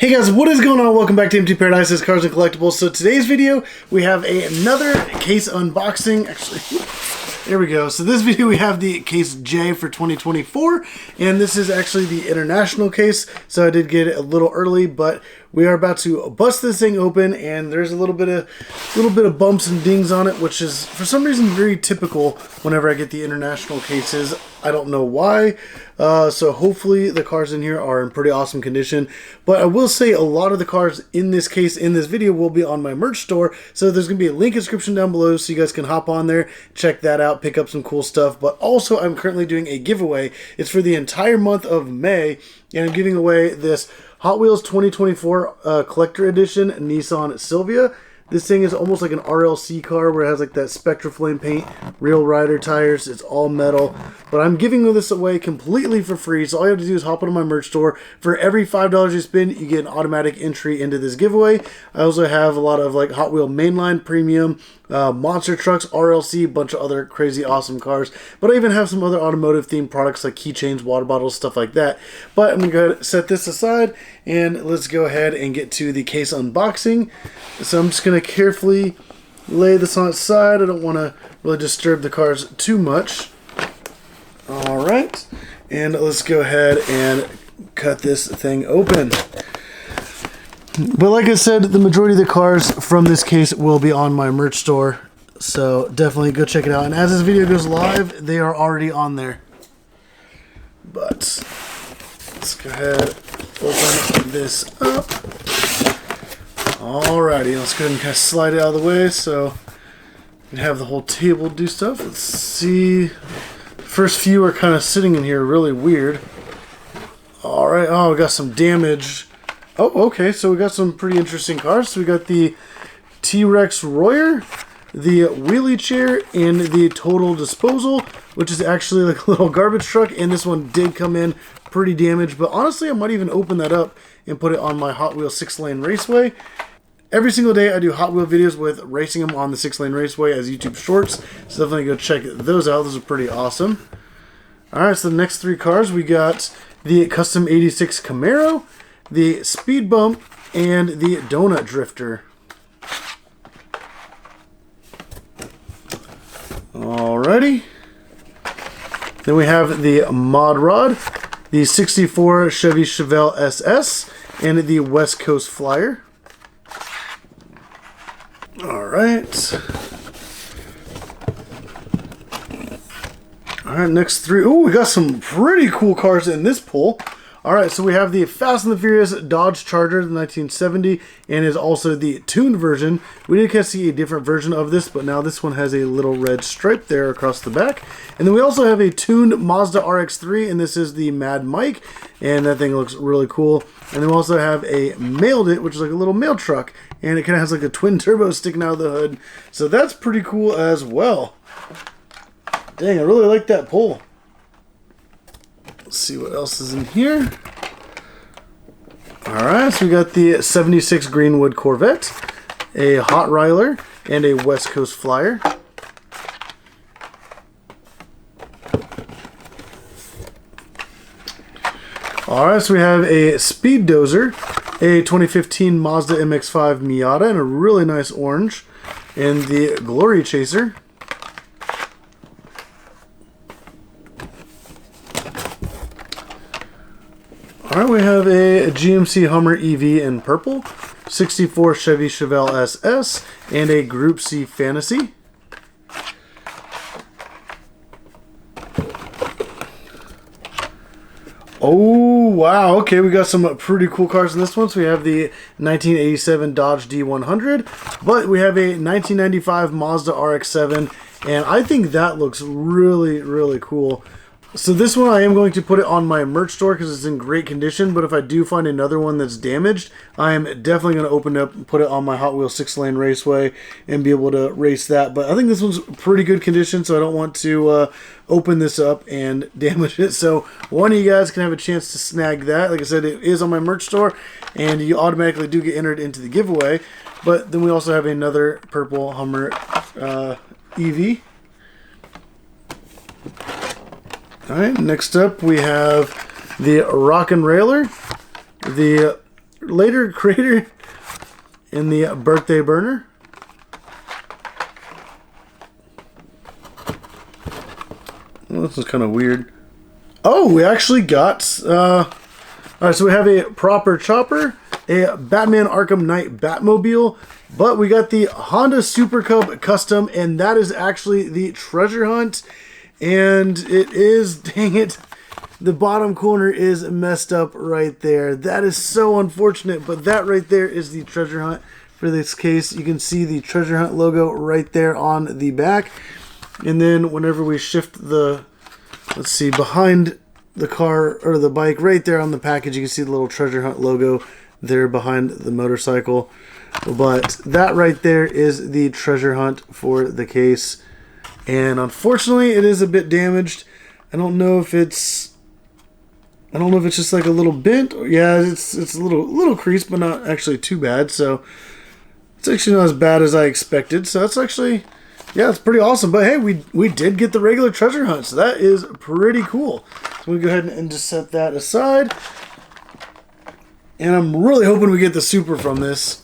Hey guys, what is going on? Welcome back to MT Paradise's Cars and Collectibles. So today's video, we have another case unboxing. Actually, there we go. So this video, we have the case J for 2024, and this is actually the international case. So I did get it a little early, but we are about to bust this thing open, and there's a little bit of bumps and dings on it, which is for some reason very typical whenever I get the international cases. I don't know why. So hopefully the cars in here are in pretty awesome condition. But I will say a lot of the cars in this case, in this video, will be on my merch store. So there's going to be a link in the description down below so you guys can hop on there, check that out, pick up some cool stuff. But also I'm currently doing a giveaway. It's for the entire month of May, and I'm giving away this Hot Wheels 2024 Collector Edition Nissan Silvia. This thing is almost like an RLC car where it has like that Spectra Flame paint, real rider tires, it's all metal. But I'm giving this away completely for free, so all you have to do is hop onto my merch store. For every $5 you spend, you get an automatic entry into this giveaway. I also have a lot of like Hot Wheel Mainline Premium, monster trucks, RLC, a bunch of other crazy awesome cars. But I even have some other automotive themed products like keychains, water bottles, stuff like that. But I'm going to go ahead and set this aside, and let's go ahead and get to the case unboxing. So I'm just going to carefully lay this on its side. I don't want to really disturb the cars too much. Alright, and let's go ahead and cut this thing open. But like I said, the majority of the cars from this case will be on my merch store, so definitely go check it out. And as this video goes live, they are already on there. But let's go ahead and open this up. Alrighty, let's go ahead and kind of slide it out of the way so we can have the whole table do stuff. Let's see. First few are kind of sitting in here really weird. Alright, oh, we got some damage. Oh, okay, so we got some pretty interesting cars. So we got the T-Rex Royer, the wheelie chair, and the Total Disposal, which is actually like a little garbage truck. And this one did come in pretty damaged, but honestly, I might even open that up and put it on my Hot Wheels 6-lane raceway. Every single day I do Hot Wheel videos with racing them on the 6-lane raceway as YouTube shorts, so definitely go check those out. Those are pretty awesome. Alright, so the next three cars, we got the Custom 86 Camaro, the Speed Bump, and the Donut Drifter. Alrighty. Then we have the Mod Rod, the 64 Chevy Chevelle SS, and the West Coast Flyer. Alright. Alright, next three. Oh, we got some pretty cool cars in this pull. Alright, so we have the Fast and the Furious Dodge Charger, the 1970, and is also the tuned version. We did kind of see a different version of this, but now this one has a little red stripe there across the back. And then we also have a tuned Mazda RX-3, and this is the Mad Mike, and that thing looks really cool. And then we also have a Mailed It, which is like a little mail truck, and it kind of has like a twin turbo sticking out of the hood. So that's pretty cool as well. Dang, I really like that pull. Let's see what else is in here. Alright, so we got the 76 Greenwood Corvette, a Hot Ryler, and a West Coast Flyer. Alright, so we have a Speed Dozer, a 2015 Mazda MX-5 Miata, and a really nice orange, and the Glory Chaser. Alright, we have a GMC Hummer EV in purple, 64 Chevy Chevelle SS, and a Group C Fantasy. Oh, wow. Okay, we got some pretty cool cars in this one. So we have the 1987 Dodge D100, but we have a 1995 Mazda RX-7, and I think that looks really, really cool. So this one I am going to put it on my merch store because it's in great condition, but if I do find another one that's damaged, I am definitely going to open it up and put it on my Hot Wheels 6-lane raceway and be able to race that. But I think this one's pretty good condition, so I don't want to open this up and damage it. So one of you guys can have a chance to snag that. Like I said, it is on my merch store, and you automatically do get entered into the giveaway. But then we also have another purple Hummer EV. Alright, next up we have the Rock and Railer, the later crater in the birthday burner. Well, this is kind of weird. Oh, we actually got... Alright, so we have a proper chopper, a Batman Arkham Knight Batmobile, but we got the Honda Super Cub Custom, and that is actually the treasure hunt. And it is, dang it, the bottom corner is messed up right there. That is so unfortunate, but that right there is the treasure hunt for this case. You can see the treasure hunt logo right there on the back. And then whenever we shift the, let's see, behind the car or the bike right there on the package, you can see the little treasure hunt logo there behind the motorcycle. But that right there is the treasure hunt for the case. And unfortunately it is a bit damaged. I don't know if it's just like a little bent. Yeah, it's a little creased, but not actually too bad. So it's actually not as bad as I expected. So that's actually, yeah, it's pretty awesome. But hey, we did get the regular treasure hunt, so that is pretty cool. So we go ahead and just set that aside. And I'm really hoping we get the Supra from this.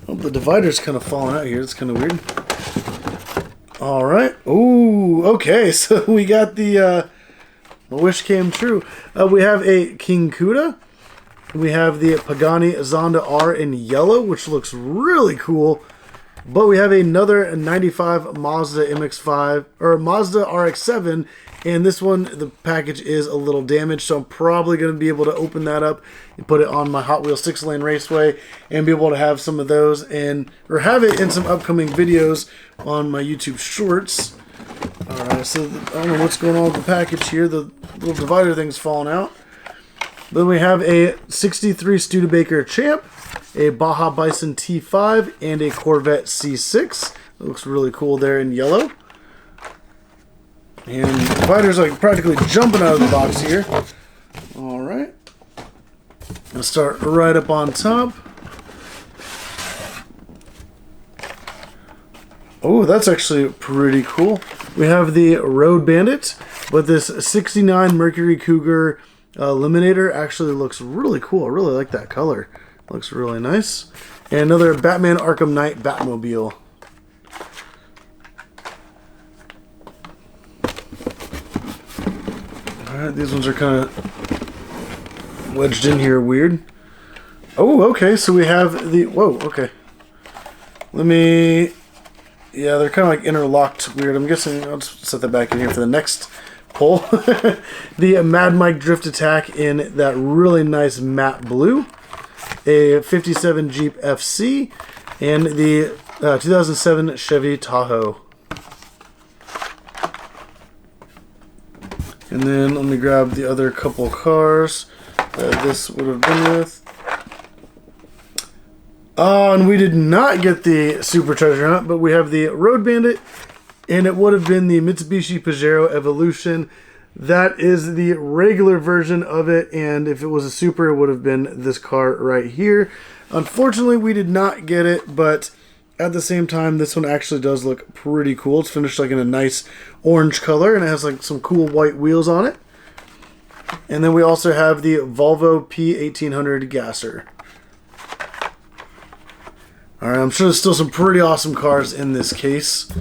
Oh, the divider's kind of falling out here. It's kind of weird. All right. Ooh, okay. So we got the my wish came true. We have a King Kuda. We have the Pagani Zonda R in yellow, which looks really cool. But we have another 95 Mazda MX-5 or Mazda RX-7, and this one, the package is a little damaged, so I'm probably going to be able to open that up and put it on my Hot Wheels 6-lane raceway and be able to have some of those or have it in some upcoming videos on my YouTube Shorts. All right, so I don't know what's going on with the package here. The little divider thing's falling out. Then we have a 63 Studebaker Champ, a Baja Bison T5, and a Corvette C6. It looks really cool there in yellow. And the divider's like practically jumping out of the box here. Alright. Let's start right up on top. Oh, that's actually pretty cool. We have the Road Bandit, but this 69 Mercury Cougar Eliminator actually looks really cool. I really like that color. Looks really nice. And another Batman Arkham Knight Batmobile. Alright, these ones are kind of wedged in here weird. Oh, okay, so we have the... Whoa, okay. Let me... Yeah, they're kind of like interlocked weird. I'm guessing I'll just set that back in here for the next pull. The Mad Mike Drift Attack in that really nice matte blue. A 57 Jeep FC. And the 2007 Chevy Tahoe. And then let me grab the other couple cars that this would have been with. And we did not get the Super Treasure Hunt, but we have the Road Bandit, and it would have been the Mitsubishi Pajero Evolution. That is the regular version of it, and if it was a Super, it would have been this car right here. Unfortunately, we did not get it, but at the same time, this one actually does look pretty cool. It's finished like in a nice orange color, and it has like some cool white wheels on it. And then we also have the Volvo P1800 Gasser. Alright, I'm sure there's still some pretty awesome cars in this case.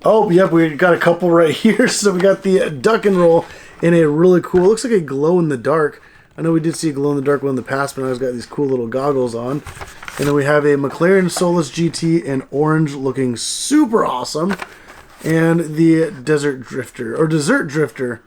Oh, yep, we got a couple right here. So we got the Duck and Roll in a really cool, looks like a glow-in-the-dark. I know we did see a glow-in-the-dark one in the past, but now it's got these cool little goggles on. And then we have a McLaren Solus GT in orange, looking super awesome. And the Desert Drifter.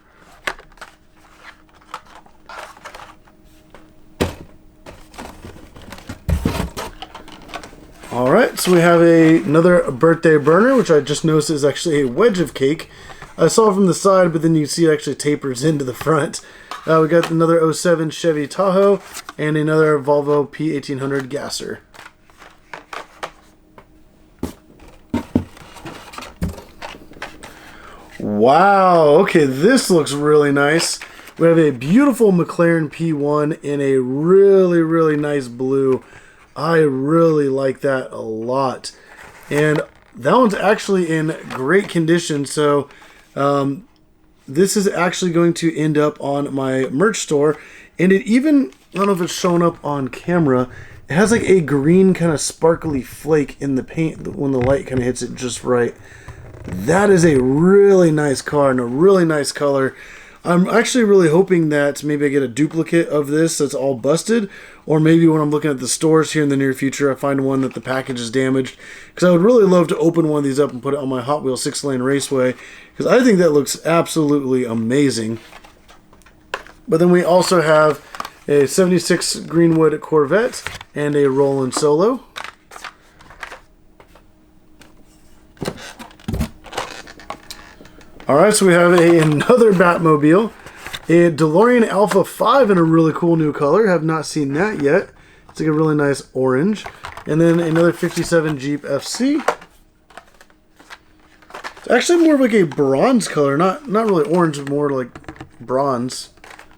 Alright, so we have another birthday burner, which I just noticed is actually a wedge of cake. I saw it from the side, but then you see it actually tapers into the front. We got another 07 Chevy Tahoe and another Volvo P1800 Gasser. Wow, okay, this looks really nice. We have a beautiful McLaren P1 in a really, really nice blue. I really like that a lot. And that one's actually in great condition. So this is actually going to end up on my merch store. And it even I don't know if it's showing up on camera. It has like a green kind of sparkly flake in the paint when the light kind of hits it just right. That is a really nice car and a really nice color. I'm actually really hoping that maybe I get a duplicate of this that's all busted, or maybe when I'm looking at the stores here in the near future, I find one that the package is damaged, because I would really love to open one of these up and put it on my Hot Wheels 6-lane raceway, because I think that looks absolutely amazing. But then we also have a 76 Greenwood Corvette and a Roland Solo. Alright, so we have another Batmobile, a DeLorean Alpha 5 in a really cool new color. Have not seen that yet. It's like a really nice orange. And then another 57 Jeep FC. It's actually more of like a bronze color, not really orange, but more like bronze.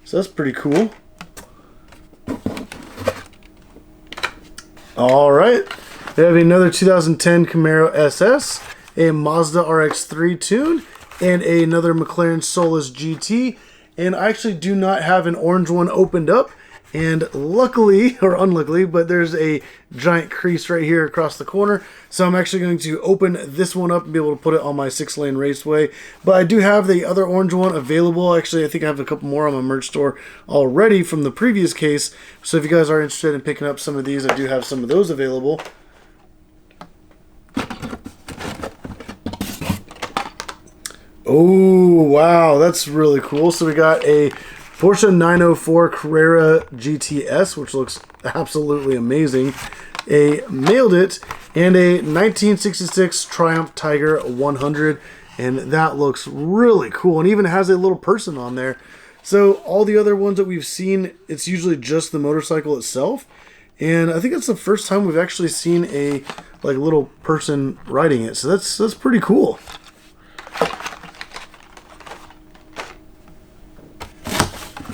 So that's pretty cool. Alright, we have another 2010 Camaro SS, a Mazda RX-3 tune, and another McLaren Solus GT. And I actually do not have an orange one opened up, and luckily or unluckily, but there's a giant crease right here across the corner, so I'm actually going to open this one up and be able to put it on my 6-lane raceway. But I do have the other orange one available. Actually, I think I have a couple more on my merch store already from the previous case, so if you guys are interested in picking up some of these, I do have some of those available. Oh, wow, that's really cool. So we got a Porsche 904 Carrera GTS, which looks absolutely amazing. A Mailed It, and a 1966 Triumph Tiger 100, and that looks really cool, and even has a little person on there. So all the other ones that we've seen, it's usually just the motorcycle itself, and I think it's the first time we've actually seen a like little person riding it. So that's pretty cool.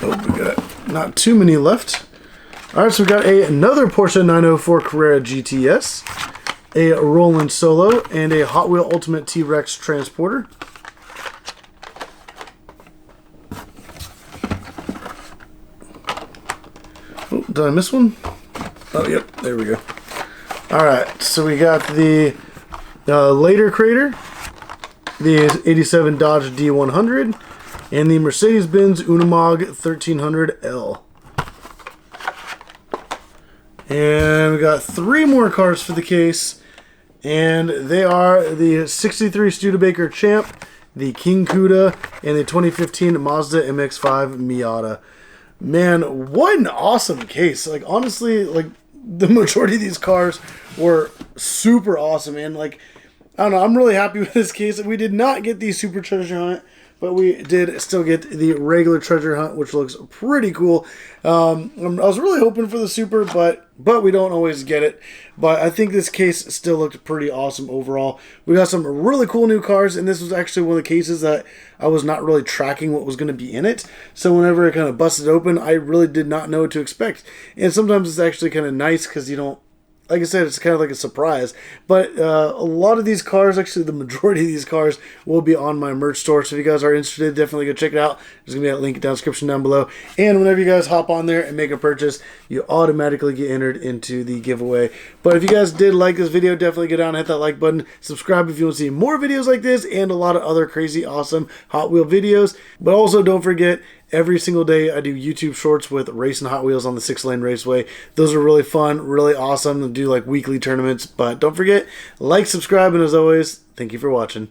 Oh, we got not too many left. Alright, so we got another Porsche 904 Carrera GTS, a Roland Solo, and a Hot Wheel Ultimate T-Rex Transporter. Oh, did I miss one? Oh, yep, there we go. Alright, so we got the Later Crater, the 87 Dodge D100, and the Mercedes-Benz Unimog 1300L. And we got 3 more cars for the case, and they are the 63 Studebaker Champ, the King Cuda, and the 2015 Mazda MX-5 Miata. Man, what an awesome case. Like, honestly, like, the majority of these cars were super awesome, and like, I don't know, I'm really happy with this case. We did not get the Super Treasure Hunt, but we did still get the regular treasure hunt, which looks pretty cool. I was really hoping for the Super, but we don't always get it. But I think this case still looked pretty awesome overall. We got some really cool new cars, and this was actually one of the cases that I was not really tracking what was going to be in it. So whenever it kind of busted open, I really did not know what to expect. And sometimes it's actually kind of nice because you don't, like I said, it's kind of like a surprise. But a lot of these cars, actually the majority of these cars, will be on my merch store. So if you guys are interested, definitely go check it out. There's going to be a link down in the description down below. And whenever you guys hop on there and make a purchase, you automatically get entered into the giveaway. But if you guys did like this video, definitely go down and hit that like button. Subscribe if you want to see more videos like this and a lot of other crazy, awesome Hot Wheel videos. But also don't forget, every single day I do YouTube shorts with racing Hot Wheels on the 6-lane raceway. Those are really fun, really awesome to do like weekly tournaments. But don't forget, like, subscribe, and as always, thank you for watching.